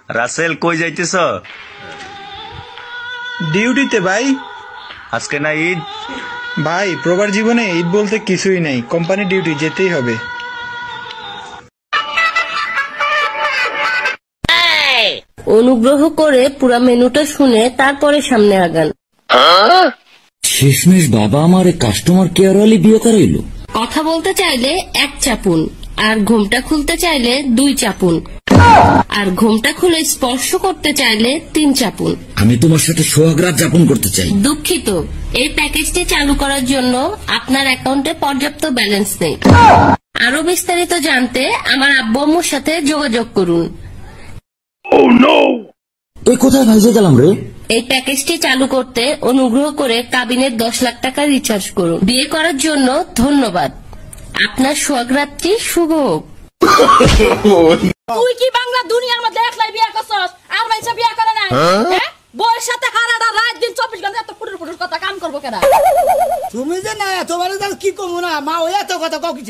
রাসেল কই যাইতেছ? ডিউটিতে ভাই। আজকে না ঈদ? ভাই প্রবার জীবনে ঈদ বলতে কিছুই নাই, কোম্পানি ডিউটি যেতেই হবে। অনুগ্রহ করে পুরা মেনুটা শুনে তারপরে সামনে আগান। শেষমেশ বাবা আমার কাস্টমার কেয়ার ওয়ালি বিয়ে করাইলো। কথা বলতে চাইলে 1 চাপুন, আর ঘুমটা খুলতে চাইলে 2 চাপুন, আর ঘুমটা খুলে স্পর্শ করতে চাইলে 3 চাপুন। আমি তোমার সাথে সোহাগরাত যাপন করতে চাই। দুঃখিত, এই প্যাকেজটি চালু করার জন্য আপনার অ্যাকাউন্টে পর্যাপ্ত ব্যালেন্স নেই। আরো বিস্তারিত জানতে আমার আব্বু আম্মুর সাথে যোগাযোগ করুন। এ কোথায় ভাইজে গেলাম রে? এই প্যাকেজটি চালু করতে অনুগ্রহ করে কাবিনের 10 লাখ টাকা রিচার্জ করুন। বিয়ে করার জন্য ধন্যবাদ। আপনার সোহাগরাত্রি শুভ হোক। তুই কি বাংলা দুনিয়ার মধ্যে একলাই বিয়ে করছস? আর মাইসা বিয়ে করে নাই? হ্যাঁ? বউয়ের সাথে হারাটা রাত দিন 24 ঘন্টা এত ফুটুর ফুটুর কথা কাম করবো কেডা? তুমি যে না তোমার কি কমু না মা ওই এত কথা কাউ কি